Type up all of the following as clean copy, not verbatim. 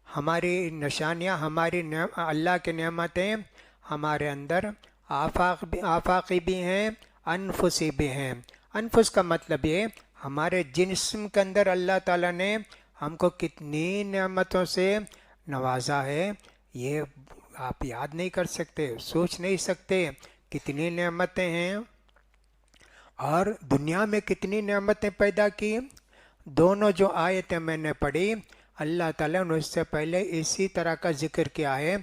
ہماری نشانیاں، اللہ کی نعمتیں ہمارے اندر آفاقی بھی ہیں، انفسی بھی ہیں۔ انفس کا مطلب یہ ہمارے جسم کے اندر اللہ تعالیٰ نے ہم کو کتنی نعمتوں سے نوازا ہے، یہ آپ یاد نہیں کر سکتے، سوچ نہیں سکتے کتنی نعمتیں ہیں، اور دنیا میں کتنی نعمتیں پیدا کی۔ دونوں جو آیتیں میں نے پڑھی، اللہ تعالیٰ نے اس سے پہلے اسی طرح کا ذکر کیا ہے۔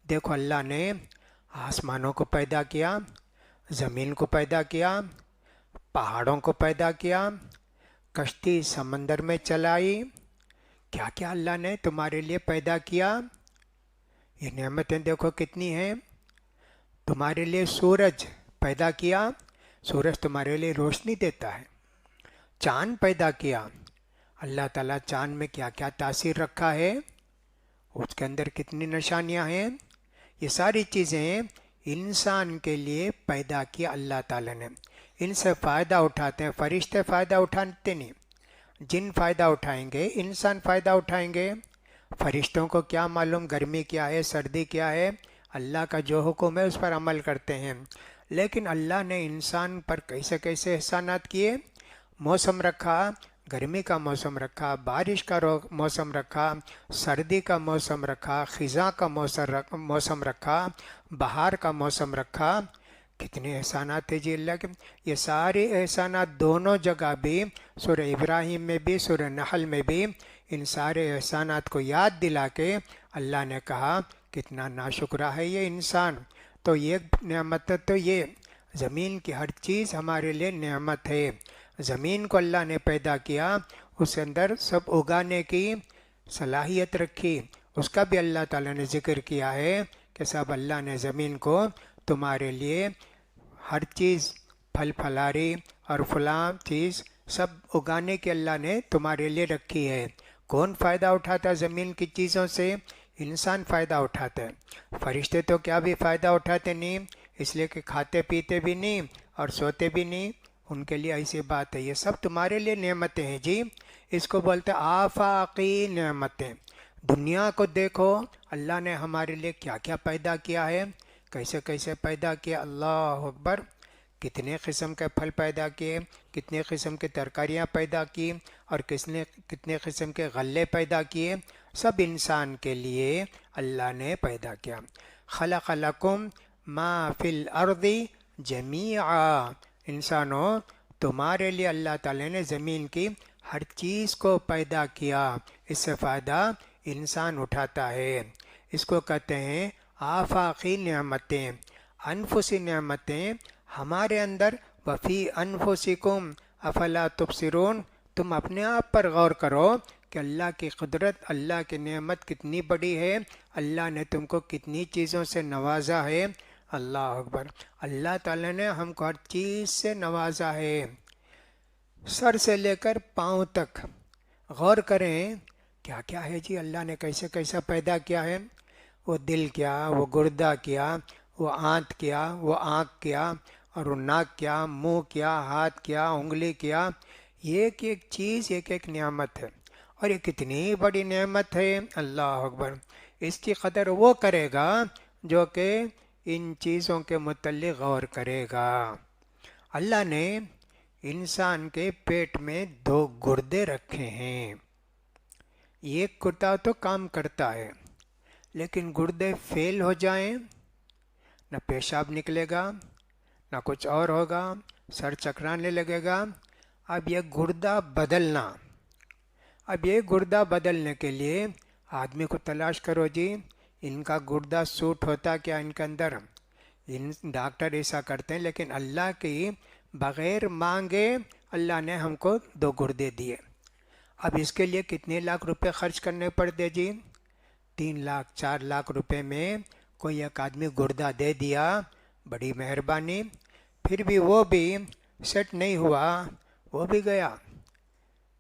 دیکھو، اللہ نے آسمانوں کو پیدا کیا، زمین کو پیدا کیا، پہاڑوں کو پیدا کیا، کشتی سمندر میں چلائی، کیا کیا اللہ نے تمہارے لیے پیدا کیا۔ یہ نعمتیں دیکھو کتنی ہیں۔ تمہارے لیے سورج پیدا کیا، سورج تمہارے لیے روشنی دیتا ہے۔ چاند پیدا کیا، اللہ تعالیٰ چاند میں کیا کیا تاثیر رکھا ہے، اس کے اندر کتنی نشانیاں ہیں۔ یہ ساری چیزیں انسان کے لیے پیدا کیا اللہ تعالیٰ نے، ان سے فائدہ اٹھاتے ہیں۔ فرشتے فائدہ اٹھاتے نہیں، جن فائدہ اٹھائیں گے، انسان فائدہ اٹھائیں گے۔ فرشتوں کو کیا معلوم گرمی کیا ہے، سردی کیا ہے، اللہ کا جو حکم ہے اس پر عمل کرتے ہیں۔ لیکن اللہ نے انسان پر کیسے کیسے احسانات کیے، موسم رکھا، گرمی کا موسم رکھا، بارش کا موسم رکھا، سردی کا موسم رکھا، خزاں کا موسم رکھا، بہار کا موسم رکھا۔ کتنے احسانات ہیں جی اللہ کے۔ یہ سارے احسانات دونوں جگہ بھی، سورہ ابراہیم میں بھی، سورہ نحل میں بھی، ان سارے احسانات کو یاد دلا کے اللہ نے کہا کتنا ناشکرہ ہے یہ انسان۔ تو یہ نعمت، تو یہ زمین کی ہر چیز ہمارے لیے نعمت ہے۔ زمین کو اللہ نے پیدا کیا، اس کے اندر سب اگانے کی صلاحیت رکھی، اس کا بھی اللہ تعالیٰ نے ذکر کیا ہے کہ سب اللہ نے زمین کو تمہارے لیے ہر چیز، پھل پھلاری اور فلاں چیز سب اگانے کی اللہ نے تمہارے لیے رکھی ہے۔ کون فائدہ اٹھاتا ہے زمین کی چیزوں سے؟ انسان فائدہ اٹھاتا ہے۔ فرشتے تو کیا بھی فائدہ اٹھاتے نہیں، اس لیے کہ کھاتے پیتے بھی نہیں اور سوتے بھی نہیں، ان کے لیے ایسی بات ہے۔ یہ سب تمہارے لیے نعمتیں ہیں جی، اس کو بولتے ہیں آفاقی نعمتیں۔ دنیا کو دیکھو، اللہ نے ہمارے لیے کیا کیا پیدا کیا ہے، کیسے کیسے پیدا کیا، اللہ اکبر۔ کتنے قسم کے پھل پیدا کیے، کتنے قسم کی ترکاریاں پیدا کی، اور کتنے قسم کے غلے پیدا کیے، سب انسان کے لیے اللہ نے پیدا کیا۔ خلق لکم ما فی الارض جمیعا، انسانوں تمہارے لیے اللہ تعالیٰ نے زمین کی ہر چیز کو پیدا کیا، اس سے فائدہ انسان اٹھاتا ہے۔ اس کو کہتے ہیں آفاقی نعمتیں، انفسی نعمتیں ہمارے اندر۔ وفی انفسکم افلا تبصرون، تم اپنے آپ پر غور کرو کہ اللہ کی قدرت، اللہ کی نعمت کتنی بڑی ہے، اللہ نے تم کو کتنی چیزوں سے نوازا ہے۔ اللہ اکبر، اللہ تعالیٰ نے ہم کو ہر چیز سے نوازا ہے، سر سے لے کر پاؤں تک۔ غور کریں کیا کیا ہے جی، اللہ نے کیسے کیسا پیدا کیا ہے۔ وہ دل کیا، وہ گردہ کیا، وہ آنت کیا، وہ آنکھ کیا، اور وہ ناک کیا، منہ کیا، ہاتھ کیا، انگلی کیا۔ یہ ایک ایک چیز ایک ایک نعمت ہے، اور یہ کتنی بڑی نعمت ہے، اللہ اکبر۔ اس کی قدر وہ کرے گا جو کہ ان چیزوں کے متعلق غور کرے گا۔ اللہ نے انسان کے پیٹ میں 2 گردے رکھے ہیں۔ ایک گردہ تو کام کرتا ہے، لیکن گردے فیل ہو جائیں، نہ پیشاب نکلے گا، نہ کچھ اور ہوگا، سر چکرانے لگے گا۔ اب یہ گردہ بدلنا، اب یہ گردہ بدلنے کے لیے آدمی کو تلاش کرو جی، ان کا گردہ سوٹ ہوتا کیا ان کے اندر؟ ڈاکٹر ایسا کرتے ہیں، لیکن اللہ کی بغیر مانگے اللہ نے ہم کو 2 گردے دیے۔ اب اس کے لیے کتنے لاکھ روپے خرچ کرنے پڑتے جی؟ 3 لاکھ 4 لاکھ روپے میں کوئی ایک آدمی گردہ دے دیا، بڑی مہربانی۔ پھر بھی وہ بھی سیٹ نہیں ہوا، وہ بھی گیا۔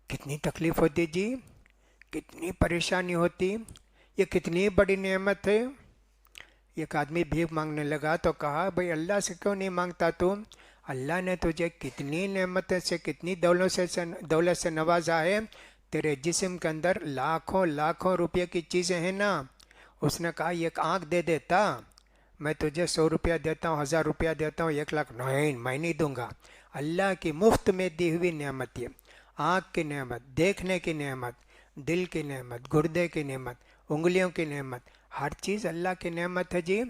کتنی تکلیف ہوتی جی، کتنی پریشانی ہوتی، یہ کتنی بڑی نعمت ہے۔ ایک آدمی بھیک مانگنے لگا تو کہا بھئی اللہ سے کیوں نہیں مانگتا تو؟ اللہ نے تجھے کتنی نعمتیں سے، کتنی دولت سے نوازا ہے، تیرے جسم کے اندر لاکھوں لاکھوں روپے کی چیزیں ہیں نا. اس نے کہا ایک آنکھ دے دیتا، میں تجھے 100 روپیہ دیتا ہوں، 1000 روپیہ دیتا ہوں، 1 لاکھ. نہیں، میں نہیں دوں گا. اللہ کی مفت میں دی ہوئی نعمت، یہ آنکھ کی نعمت، دیکھنے کی نعمت، دل کی نعمت، گردے کی نعمت، انگلیوں کی نعمت، ہر چیز اللہ کی نعمت ہے جی.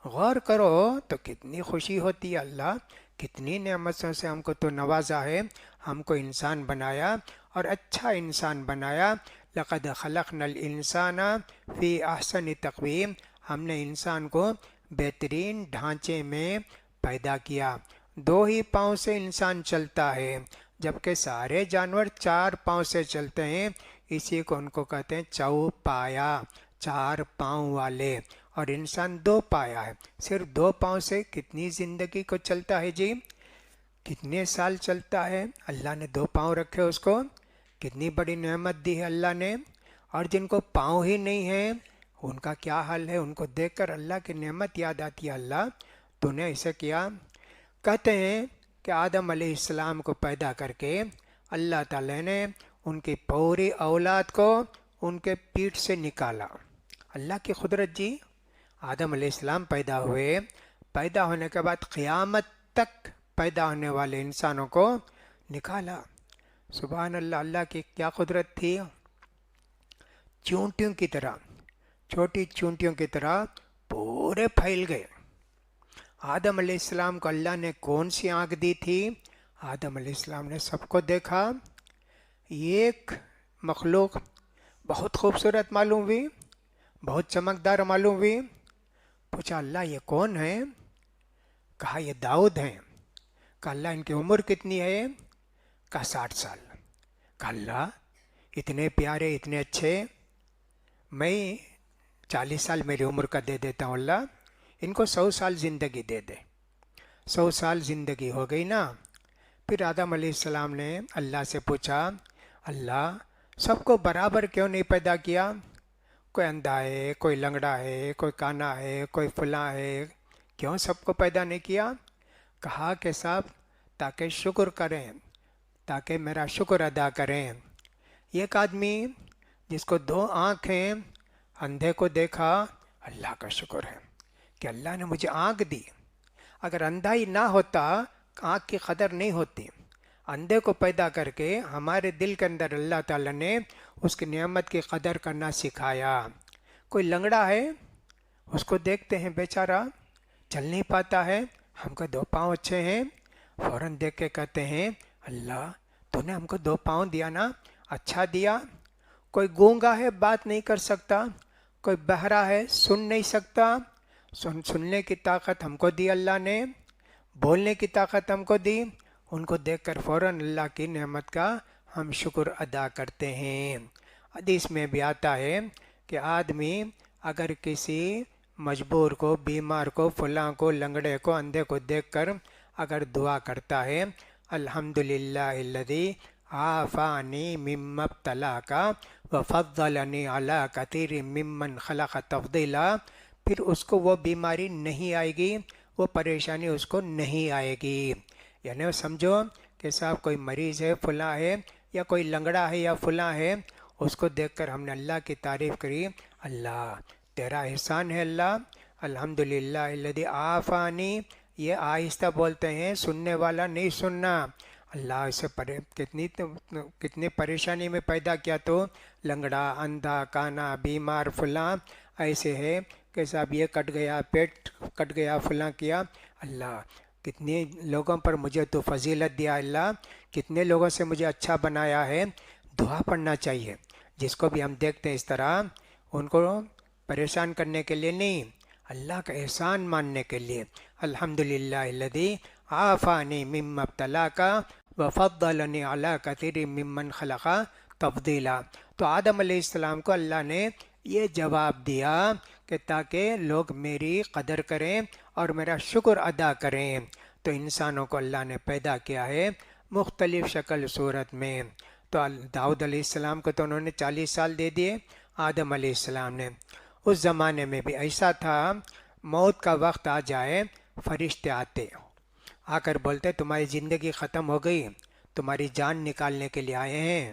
غور کرو تو کتنی خوشی ہوتی ہے. اللہ کتنی نعمتوں سے ہم کو تو نوازا ہے، ہم کو انسان بنایا اور اچھا انسان بنایا. لقد خلقنا الانسان فی احسن تقویم، ہم نے انسان کو بہترین ڈھانچے میں پیدا کیا. 2 ہی پاؤں سے انسان چلتا ہے، جبکہ سارے جانور 4 پاؤں سے چلتے ہیں. اسی کو ان کو کہتے ہیں چوپایا، 4 پاؤں والے. اور انسان 2 پایا ہے. صرف 2 پاؤں سے کتنی زندگی کو چلتا ہے جی، کتنے سال چلتا ہے. اللہ نے 2 پاؤں رکھے اس کو، کتنی بڑی نعمت دی ہے اللہ نے. اور جن کو پاؤں ہی نہیں ہیں ان کا کیا حال ہے. ان کو دیکھ کر اللہ کی نعمت یاد آتی ہے. اللہ تو نے ایسے کیا. کہتے ہیں کہ آدم علیہ السلام کو پیدا کر کے اللہ تعالی نے ان کی پوری اولاد کو ان کے پیٹ سے نکالا. اللہ کی قدرت جی. آدم علیہ السلام پیدا ہوئے، پیدا ہونے کے بعد قیامت تک پیدا ہونے والے انسانوں کو نکالا. سبحان اللہ، اللہ کی کیا قدرت تھی. چونٹیوں کی طرح، چھوٹی چونٹیوں کی طرح پورے پھیل گئے. آدم علیہ السلام کو اللہ نے کون سی آنکھ دی تھی؟ آدم علیہ السلام نے سب کو دیکھا. ایک مخلوق بہت خوبصورت معلوم ہوئی، بہت چمکدار معلوم ہوئی. پوچھا اللہ یہ کون ہے؟ کہا یہ داؤد ہیں. کہا اللہ ان کی عمر کتنی ہے؟ کہا 60 سال. کہا اللہ اتنے پیارے، اتنے اچھے، میں 40 سال میری عمر کا دے دیتا ہوں. اللہ ان کو 100 سال زندگی دے دے. 100 سال زندگی ہو گئی نا. پھر آدم علیہ السلام نے اللہ سے پوچھا اللہ سب کو برابر کیوں نہیں پیدا کیا؟ کوئی اندھا ہے، کوئی لنگڑا ہے، کوئی کانا ہے، کوئی فلاں ہے، کیوں سب کو پیدا نہیں کیا؟ کہا کہ صاحب تاکہ شکر کریں، تاکہ میرا شکر ادا کریں. ایک آدمی جس کو 2 آنکھیں، اندھے کو دیکھا، اللہ کا شکر ہے کہ اللہ نے مجھے آنکھ دی. اگر اندھا ہی نہ ہوتا آنکھ کی قدر نہیں ہوتی. اندھے کو پیدا کر کے ہمارے دل کے اندر اللہ تعالیٰ نے اس کی نعمت کی قدر کرنا سکھایا. کوئی لنگڑا ہے، اس کو دیکھتے ہیں بیچارہ چل نہیں پاتا ہے، ہم کو 2 پاؤں اچھے ہیں، فوراً دیکھ کے کہتے ہیں اللہ تو نے ہم کو 2 پاؤں دیا نا، اچھا دیا. کوئی گونگا ہے، بات نہیں کر سکتا. کوئی بہرا ہے، سن نہیں سکتا. سننے کی طاقت ہم کو دی اللہ نے، بولنے کی طاقت ہم کو دی. ان کو دیکھ کر فوراً اللہ کی نعمت کا ہم شکر ادا کرتے ہیں. حدیث میں بھی آتا ہے کہ آدمی اگر کسی مجبور کو، بیمار کو، فلاں کو، لنگڑے کو، اندھے کو دیکھ کر اگر دعا کرتا ہے الحمدللہ الذی عافانی مما ابتلاک وفضلنی علی کثیر ممن خلق تفضیلا، پھر اس کو وہ بیماری نہیں آئے گی، وہ پریشانی اس کو نہیں آئے گی. یعنی سمجھو کہ صاحب کوئی مریض ہے، فلاں ہے، یا کوئی لنگڑا ہے یا فلاں ہے، اس کو دیکھ کر ہم نے اللہ کی تعریف کری، اللہ تیرا احسان ہے اللہ. الحمدللہ الذی عافانی، یہ آہستہ بولتے ہیں، سننے والا نہیں سننا. اللہ اسے کتنی پریشانی میں پیدا کیا، تو لنگڑا، اندھا، کانا، بیمار، فلاں ایسے ہے کہ صاحب یہ کٹ گیا، پیٹ کٹ گیا، فلاں کیا. اللہ کتنے لوگوں پر مجھے تو فضیلت دیا اللہ، کتنے لوگوں سے مجھے اچھا بنایا ہے. دعا پڑھنا چاہیے. جس کو بھی ہم دیکھتے ہیں اس طرح، ان کو پریشان کرنے کے لیے نہیں، اللہ کا احسان ماننے کے لیے. الحمدللہ الذی عافانی مما ابتلاک وفضلنی علی کثیر ممن خلق تفضیلا. تو آدم علیہ السلام کو اللہ نے یہ جواب دیا کہ تاکہ لوگ میری قدر کریں اور میرا شکر ادا کریں. تو انسانوں کو اللہ نے پیدا کیا ہے مختلف شکل صورت میں. تو داؤد علیہ السلام کو تو انہوں نے 40 سال دے دیے، آدم علیہ السلام نے. اس زمانے میں بھی ایسا تھا، موت کا وقت آ جائے، فرشتے آتے، آ کر بولتے تمہاری زندگی ختم ہو گئی، تمہاری جان نکالنے کے لیے آئے ہیں.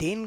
3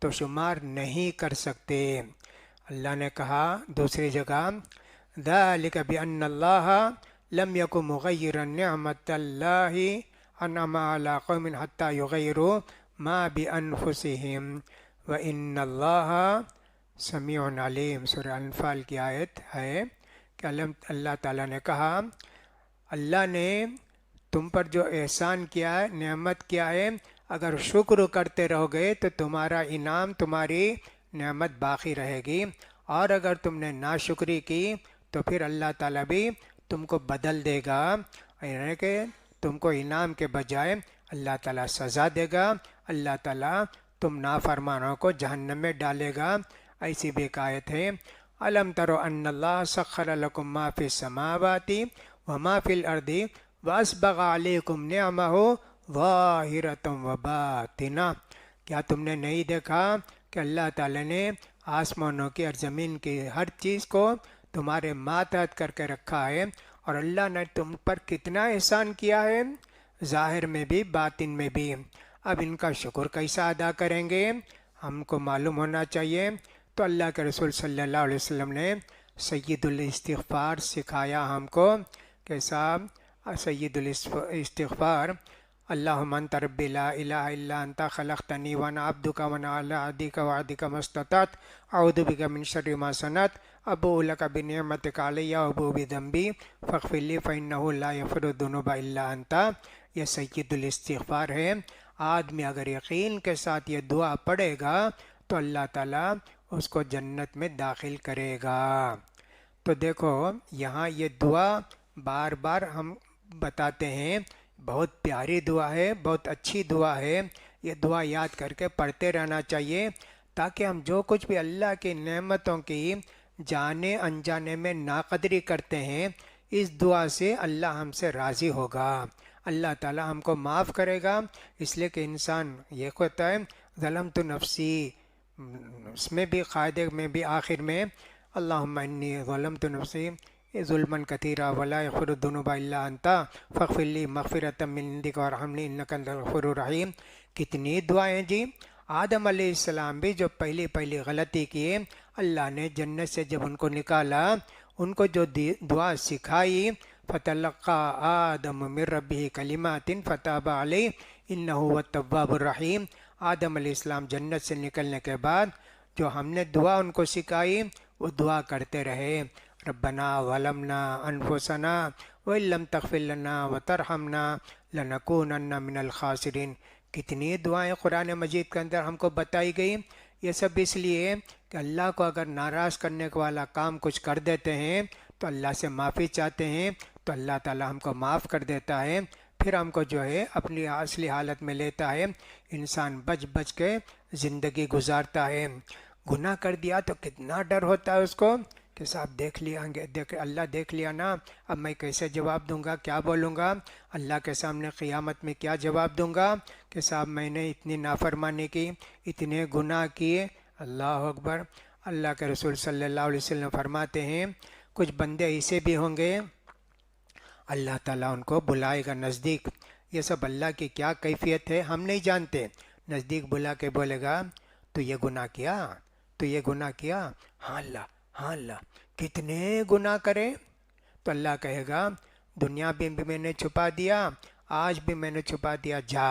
تو شمار نہیں کر سکتے۔ اللہ نے کہا دوسری جگہ ذالک بأن اللہ لم یکن مغیرا نعمت اللہ انعم علی قوم حتی یغیروا ما بانفسہم وان اللہ سمیع علیم۔ سورہ انفال کی آیت ہے کہ اللہ تعالیٰ نے کہا اللہ نے تم پر جو احسان کیا ہے، نعمت کیا ہے، اگر شکر کرتے رہو گے تو تمہارا انعام، تمہاری نعمت باقی رہے گی، اور اگر تم نے ناشکری کی تو پھر اللہ تعالیٰ بھی تم کو بدل دے گا، یعنی کہ تم کو انعام کے بجائے اللہ تعالیٰ سزا دے گا، اللہ تعالیٰ تم نافرمانوں کو جہنم میں ڈالے گا۔ ایسی بھی ایک آیت ہے الم ترو ان اللہ سخر لکم ما فی السماوات وما فی الارض واسبغ علیکم نعمہ ظاہرۃ وباطنہ۔ کیا تم نے نہیں دیکھا کہ اللہ تعالیٰ نے آسمانوں کی اور زمین کی ہر چیز کو تمہارے ماتحت کر کے رکھا ہے، اور اللہ نے تم پر کتنا احسان کیا ہے، ظاہر میں بھی باطن میں بھی۔ اب ان کا شکر کیسا ادا کریں گے، ہم کو معلوم ہونا چاہیے۔ تو اللہ کے رسول صلی اللہ علیہ وسلم نے سید الاستغفار سکھایا ہم کو کہ صاحب سید الاستغفار اللہم انت ربی لا الہ الا انت خلقتنی وانا عبدک وانا علی عہدک وعدک ما استطعت اعوذ بک من شر ما صنعت ابوء لک بنعمتک علی وابوء بذنبی فاغفر لی فانہ لا یغفر الذنوب الا انت۔ یہ سید الاستغفار ہے۔ آدمی اگر یقین کے ساتھ یہ دعا پڑھے گا تو اللہ تعالیٰ اس کو جنت میں داخل کرے گا۔ تو دیکھو یہاں یہ دعا بار بار ہم بتاتے ہیں، بہت پیاری دعا ہے، بہت اچھی دعا ہے۔ یہ دعا یاد کر کے پڑھتے رہنا چاہیے تاکہ ہم جو کچھ بھی اللہ کی نعمتوں کی جانے انجانے میں ناقدری کرتے ہیں، اس دعا سے اللہ ہم سے راضی ہوگا، اللہ تعالی ہم کو معاف کرے گا۔ اس لیے کہ انسان یہ کہتا ہے ظلمت نفسی، اس میں بھی قاعدے میں بھی آخر میں اللہم انی ظلمت نفسی ظلما کثیرا ولا یغفر الذنوب الا انت فاغفر لی مغفرۃ من عندک وارحمنی انک انت الغفور الرحیم۔ کتنی دعائیں جی۔ آدم علیہ السلام بھی جو پہلی غلطی کیے، اللہ نے جنت سے جب ان کو نکالا، ان کو جو دعا سکھائی فتلقى آدم من ربه کلمات فتاب علیہ انہ هو التواب الرحیم۔ آدم علیہ السلام جنت سے نکلنے کے بعد جو ہم نے دعا ان کو سکھائی وہ دعا کرتے رہے، ربنا ظلمنا انفسنا وان لم تغفر لنا وترحمنا لنکونن من الخاسرین۔ کتنی دعائیں قرآن مجید کے اندر ہم کو بتائی گئی۔ یہ سب اس لیے کہ اللہ کو اگر ناراض کرنے والا کام کچھ کر دیتے ہیں تو اللہ سے معافی چاہتے ہیں تو اللہ تعالی ہم کو معاف کر دیتا ہے، پھر ہم کو جو ہے اپنی اصلی حالت میں لیتا ہے، انسان بچ کے زندگی گزارتا ہے۔ گناہ کر دیا تو کتنا ڈر ہوتا ہے اس کو کہ صاحب دیکھ لیا اللہ دیکھ لیا نا، اب میں کیسے جواب دوں گا، کیا بولوں گا اللہ کے سامنے قیامت میں، کیا جواب دوں گا کہ صاحب میں نے اتنی نافرمانی کی، اتنے گناہ کیے۔ اللہ اکبر۔ اللہ کے رسول صلی اللہ علیہ وسلم فرماتے ہیں کچھ بندے ایسے بھی ہوں گے اللہ تعالیٰ ان کو بلائے گا نزدیک۔ یہ سب اللہ کی کیا کیفیت ہے ہم نہیں جانتے۔ نزدیک بلا کے بولے گا تو یہ گناہ کیا، تو یہ گناہ کیا، ہاں اللہ، ہاں اللہ، کتنے گناہ کرے؟ تو اللہ کہے گا دنیا بھی میں نے چھپا دیا، آج بھی میں نے چھپا دیا، جا۔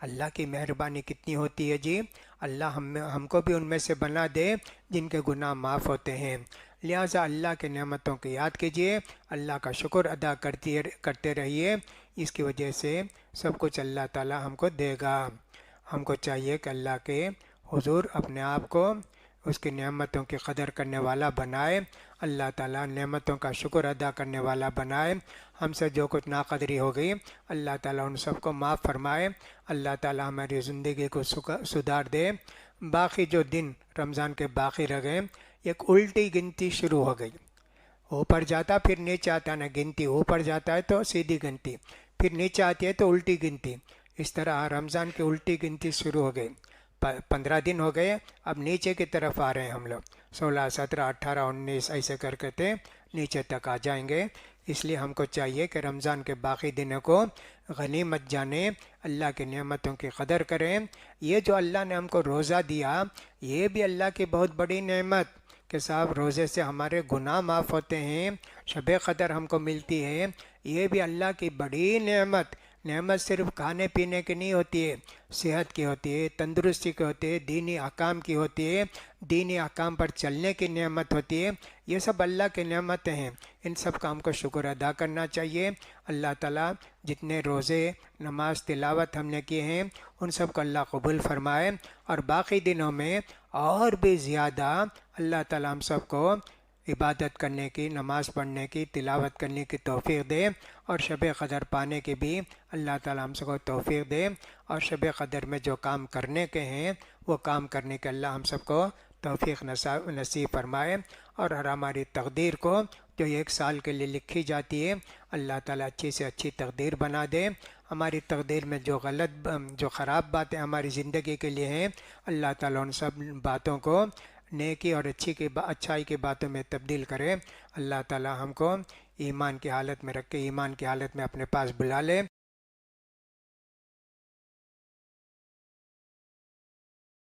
اللہ کی مہربانی کتنی ہوتی ہے جی، اللہ ہم کو بھی ان میں سے بنا دے جن کے گناہ معاف ہوتے ہیں۔ لہٰذا اللہ کے نعمتوں کی یاد کیجیے، اللہ کا شکر ادا کرتے رہیے، اس کی وجہ سے سب کچھ اللہ تعالی ہم کو دے گا۔ ہم کو چاہیے کہ اللہ کے حضور اپنے آپ کو اس کی نعمتوں کی قدر کرنے والا بنائے، اللہ تعالیٰ نعمتوں کا شکر ادا کرنے والا بنائے۔ ہم سے جو کچھ ناقدری ہو گئی اللہ تعالیٰ ان سب کو معاف فرمائے، اللہ تعالیٰ ہماری زندگی کو سدھار دے۔ باقی جو دن رمضان کے باقی رہ گئے، ایک الٹی گنتی شروع ہو گئی، اوپر جاتا پھر نیچے آتا نا، گنتی اوپر جاتا ہے تو سیدھی گنتی، پھر نیچے آتی ہے تو الٹی گنتی، اس طرح رمضان کی الٹی گنتی شروع ہو گئی۔ 15 دن ہو گئے، اب نیچے کی طرف آ رہے ہیں ہم لوگ، 16 17 18 19 ایسے کر کے نیچے تک آ جائیں گے۔ اس لیے ہم کو چاہیے کہ رمضان کے باقی دنوں کو غنیمت جانیں، اللہ کی نعمتوں کی قدر کریں۔ یہ جو اللہ نے ہم کو روزہ دیا، یہ بھی اللہ کی بہت بڑی نعمت کہ صاحب روزے سے ہمارے گناہ معاف ہوتے ہیں، شب قدر ہم کو ملتی ہے، یہ بھی اللہ کی بڑی نعمت۔ نعمت صرف کھانے پینے کی نہیں ہوتی ہے، صحت کی ہوتی ہے، تندرستی کی ہوتی ہے، دینی احکام کی ہوتی ہے، دینی احکام پر چلنے کی نعمت ہوتی ہے۔ یہ سب اللہ کی نعمتیں ہیں، ان سب کا ہم کو شکر ادا کرنا چاہیے۔ اللہ تعالیٰ جتنے روزے، نماز، تلاوت ہم نے کیے ہیں، ان سب کو اللہ قبول فرمائے، اور باقی دنوں میں اور بھی زیادہ اللہ تعالیٰ ہم سب کو عبادت کرنے کی، نماز پڑھنے کی، تلاوت کرنے کی توفیق دے، اور شب قدر پانے کی بھی اللہ تعالیٰ ہم سب کو توفیق دے، اور شب قدر میں جو کام کرنے کے ہیں وہ کام کرنے کے اللہ ہم سب کو توفیق نصیب فرمائے، اور ہر ہماری تقدیر کو جو ایک سال کے لیے لکھی جاتی ہے، اللہ تعالیٰ اچھی سے اچھی تقدیر بنا دے۔ ہماری تقدیر میں جو جو خراب باتیں ہماری زندگی کے لیے ہیں، اللہ تعالیٰ ان سب باتوں کو نیکی اور اچھائی کی باتوں میں تبدیل کرے۔ اللہ تعالیٰ ہم کو ایمان کی حالت میں رکھ کے ایمان کی حالت میں اپنے پاس بلا لے۔